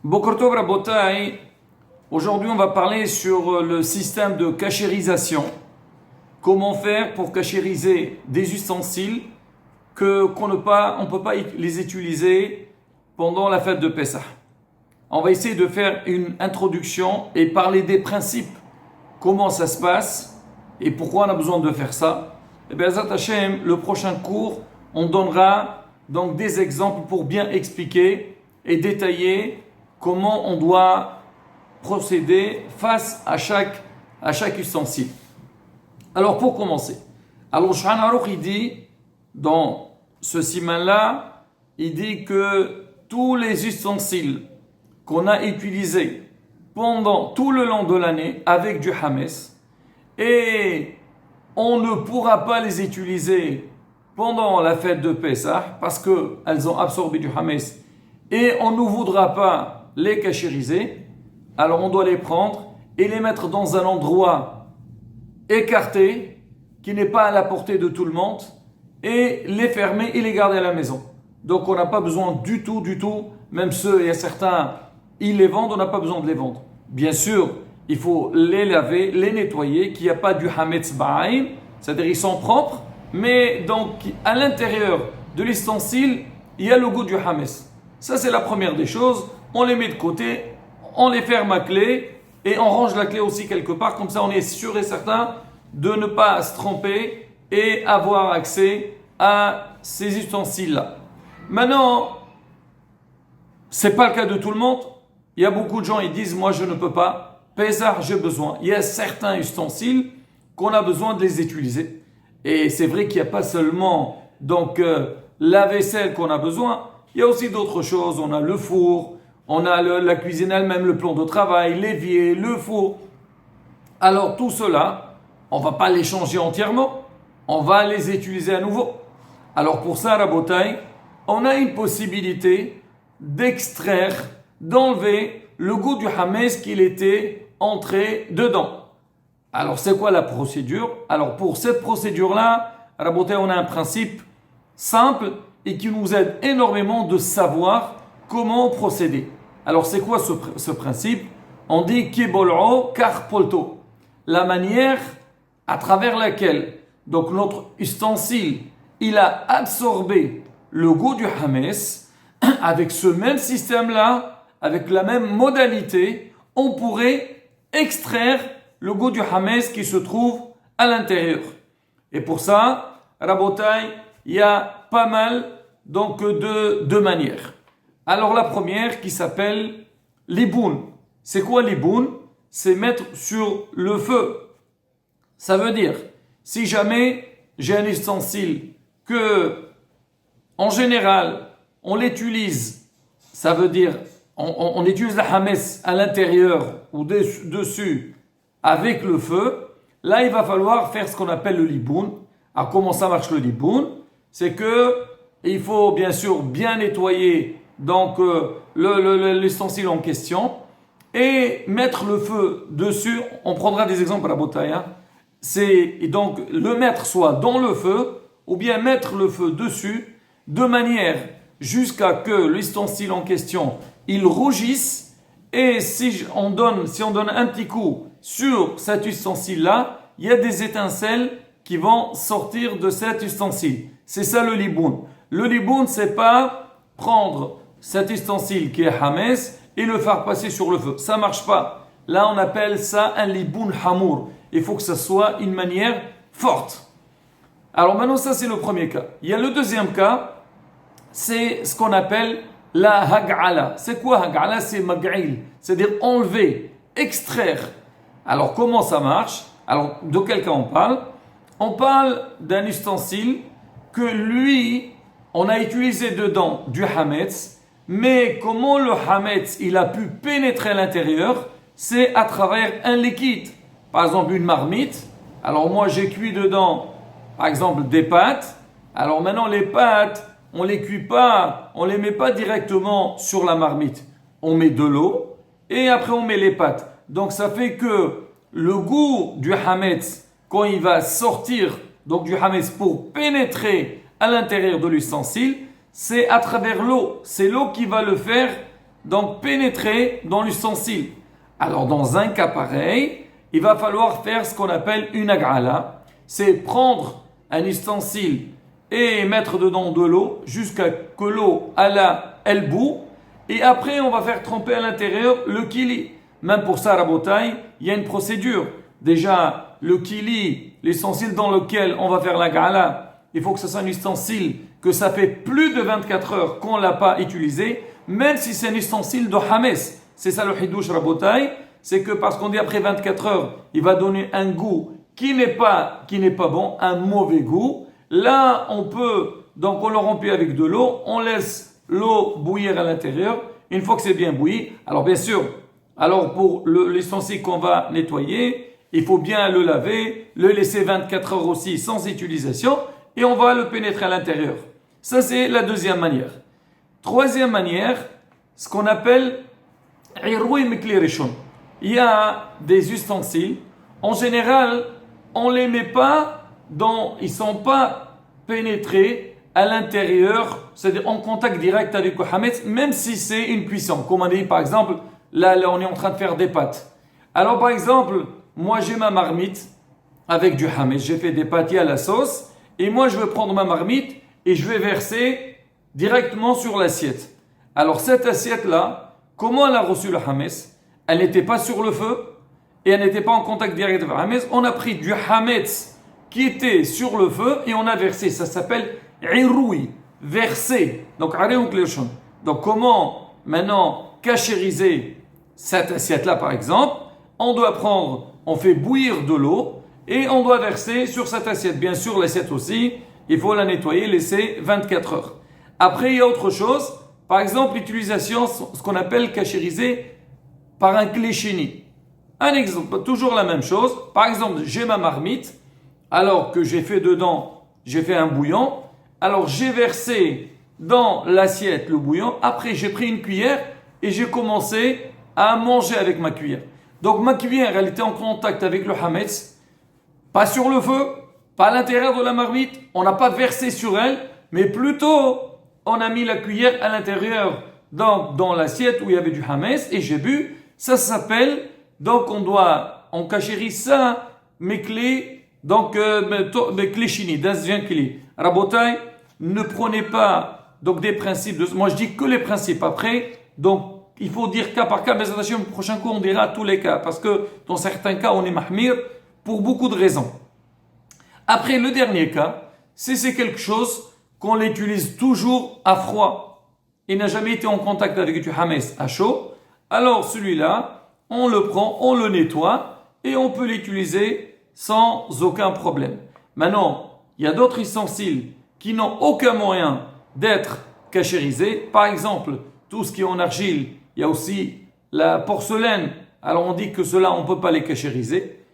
Boker Tov Rabotai, aujourd'hui on va parler sur le système de cachérisation. Comment faire pour cachériser des ustensiles qu'on ne peut pas les utiliser pendant la fête de Pessah. On va essayer de faire une introduction et parler des principes, comment ça se passe et pourquoi on a besoin de faire ça. Et bien, Zat Hashem, le prochain cours, on donnera donc des exemples pour bien expliquer et détailler comment on doit procéder face à chaque ustensile. Alors pour commencer, alors Shulchan Aruch il dit dans ce siman-là, il dit que tous les ustensiles qu'on a utilisés pendant tout le long de l'année avec du Hametz, et on ne pourra pas les utiliser pendant la fête de Pessah parce qu'elles ont absorbé du Hametz et on ne voudra pas les cachériser, alors on doit les prendre et les mettre dans un endroit écarté qui n'est pas à la portée de tout le monde et les fermer et les garder à la maison. Donc on n'a pas besoin du tout, même il y a certains, ils les vendent, on n'a pas besoin de les vendre. Bien sûr, il faut les laver, les nettoyer, qu'il n'y a pas du hametz ba'ain, c'est-à-dire ils sont propres, mais donc à l'intérieur de l'ustensile, il y a le goût du hametz. Ça c'est la première des choses, on les met de côté, on les ferme à clé et on range la clé aussi quelque part, comme ça on est sûr et certain de ne pas se tromper et avoir accès à ces ustensiles-là. Maintenant, c'est pas le cas de tout le monde. Il y a beaucoup de gens qui disent moi je ne peux pas, Pessah j'ai besoin. Il y a certains ustensiles qu'on a besoin de les utiliser. Et c'est vrai qu'il n'y a pas seulement la vaisselle qu'on a besoin, il y a aussi d'autres choses. On a le four, on a la cuisine elle-même, le plan de travail, l'évier, le four. Alors tout cela, on ne va pas les changer entièrement, on va les utiliser à nouveau. Alors pour ça, Rabotai, on a une possibilité d'extraire, d'enlever le goût du hametz qu'il était entré dedans. Alors c'est quoi la procédure? Alors pour cette procédure-là, Rabotai, on a un principe simple et qui nous aide énormément de savoir comment procéder. Alors c'est quoi ce principe? On dit kibol'o kar polto, la manière à travers laquelle donc notre ustensile il a absorbé le goût du hametz. Avec ce même système-là, avec la même modalité, on pourrait extraire le goût du hametz qui se trouve à l'intérieur. Et pour ça, Rabotai, il y a pas mal de manières. Alors la première qui s'appelle l'iboun. C'est quoi l'iboun? C'est mettre sur le feu. Ça veut dire, si jamais j'ai un ustensile que, en général, on l'utilise, ça veut dire, on utilise la hametz à l'intérieur ou dessus avec le feu, là il va falloir faire ce qu'on appelle le liboun. Alors comment ça marche le liboun? C'est que il faut bien sûr bien nettoyer l'ustensile en question et mettre le feu dessus. On prendra des exemples à la bouteille. C'est donc le mettre soit dans le feu ou bien mettre le feu dessus de manière jusqu'à que l'ustensile en question il rougisse, et si on donne un petit coup sur cet ustensile là, il y a des étincelles qui vont sortir de cet ustensile. C'est ça le liboun. Le liboun, c'est pas prendre cet ustensile qui est hametz et le faire passer sur le feu. Ça marche pas. Là, on appelle ça un liboun hamour. Il faut que ça soit une manière forte. Alors maintenant, ça c'est le premier cas. Il y a le deuxième cas, c'est ce qu'on appelle la hag'ala. C'est quoi hag'ala? C'est mag'il, c'est-à-dire enlever, extraire. Alors comment ça marche? Alors de quel cas on parle? On parle d'un ustensile que lui, on a utilisé dedans du hametz, mais comment le hametz il a pu pénétrer à l'intérieur? C'est à travers un liquide. Par exemple une marmite. Alors moi j'ai cuit dedans par exemple des pâtes. Alors maintenant les pâtes, on les cuit pas, on les met pas directement sur la marmite. On met de l'eau et après on met les pâtes. Donc ça fait que le goût du hametz, quand il va sortir donc du hametz pour pénétrer à l'intérieur de l'ustensile, c'est à travers l'eau. C'est l'eau qui va le faire donc pénétrer dans l'ustensile. Alors dans un cas pareil, il va falloir faire ce qu'on appelle une ag'ala. C'est prendre un ustensile et mettre dedans de l'eau jusqu'à que l'eau elle bout. Et après, on va faire tremper à l'intérieur le kili. Même pour ça, Rabotai, il y a une procédure. Déjà, le kili, l'ustensile dans lequel on va faire la gala, il faut que ce soit un ustensile que ça fait plus de 24 heures qu'on ne l'a pas utilisé, même si c'est un ustensile de Hames. C'est ça le hidouche Rabotai, c'est que parce qu'on dit après 24 heures, il va donner un goût qui n'est pas bon, un mauvais goût. Là, donc on le remplit avec de l'eau, on laisse l'eau bouillir à l'intérieur. Une fois que c'est bien bouilli, alors bien sûr, alors pour l'ustensile qu'on va nettoyer, il faut bien le laver, le laisser 24 heures aussi sans utilisation et on va le pénétrer à l'intérieur. Ça, c'est la deuxième manière. Troisième manière, ce qu'on appelle Irwi Mikli Rishon. Il y a des ustensiles, en général, on ne les met pas ils ne sont pas pénétrés à l'intérieur, c'est-à-dire en contact direct avec le hametz, même si c'est une cuisson. Comme on dit, par exemple, là, on est en train de faire des pâtes. Alors, par exemple, moi, j'ai ma marmite avec du hametz. J'ai fait des pâtés à la sauce. Et moi, je vais prendre ma marmite et je vais verser directement sur l'assiette. Alors, cette assiette-là, comment elle a reçu le hametz? Elle n'était pas sur le feu et elle n'était pas en contact direct avec le hametz. On a pris du hametz qui était sur le feu et on a versé. Ça s'appelle iroui, verser. Donc, donc, comment maintenant cachériser cette assiette-là, par exemple? On fait bouillir de l'eau et on doit verser sur cette assiette. Bien sûr, l'assiette aussi, il faut la nettoyer, laisser 24 heures. Après, il y a autre chose. Par exemple, l'utilisation, ce qu'on appelle cachériser par un kléchini. Un exemple, toujours la même chose. Par exemple, j'ai ma marmite, alors que j'ai fait un bouillon. Alors, j'ai versé dans l'assiette le bouillon. Après, j'ai pris une cuillère et j'ai commencé à manger avec ma cuillère. Donc, ma cuillère, elle était en contact avec le hametz. Pas sur le feu, pas à l'intérieur de la marmite. On n'a pas versé sur elle, mais plutôt, on a mis la cuillère à l'intérieur dans l'assiette où il y avait du hametz et j'ai bu. Ça s'appelle, donc on cachérise ça, mes clés, donc mes clés chini, d'Azien Kili. Rabotai, ne prenez pas donc des principes. Moi je dis que les principes. Après, donc il faut dire cas par cas. Mais attention, au prochain cours on dira tous les cas. Parce que dans certains cas on est mahmir pour beaucoup de raisons. Après le dernier cas, c'est quelque chose qu'on l'utilise toujours à froid. Il n'a jamais été en contact avec du hametz à chaud. Alors celui-là, on le prend, on le nettoie et on peut l'utiliser sans aucun problème. Maintenant, il y a d'autres ustensiles qui n'ont aucun moyen d'être cachérisés. Par exemple, tout ce qui est en argile, il y a aussi la porcelaine. Alors on dit que cela, on ne peut pas les cachériser.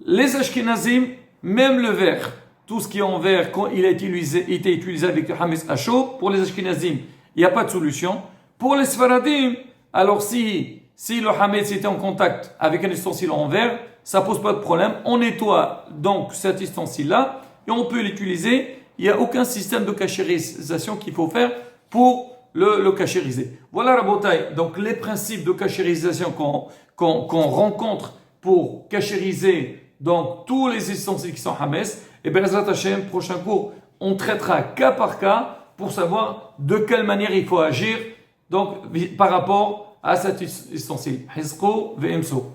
Les ashkenazim, même le verre, tout ce qui est en verre, quand il a été utilisé avec le hametz à chaud, pour les ashkenazim, il n'y a pas de solution. Pour les sfaradim, alors si le hametz était en contact avec un ustensile en verre, ça pose pas de problème. On nettoie donc cet ustensile-là et on peut l'utiliser. Il n'y a aucun système de cachérisation qu'il faut faire pour le cachériser. Voilà Rabotai, donc les principes de cachérisation qu'on rencontre pour cachériser donc tous les ustensiles qui sont hametz. Et bien, Bezrat Hashem, prochain cours, on traitera cas par cas pour savoir de quelle manière il faut agir donc par rapport à cet ustensile. Hizqo ve'emso.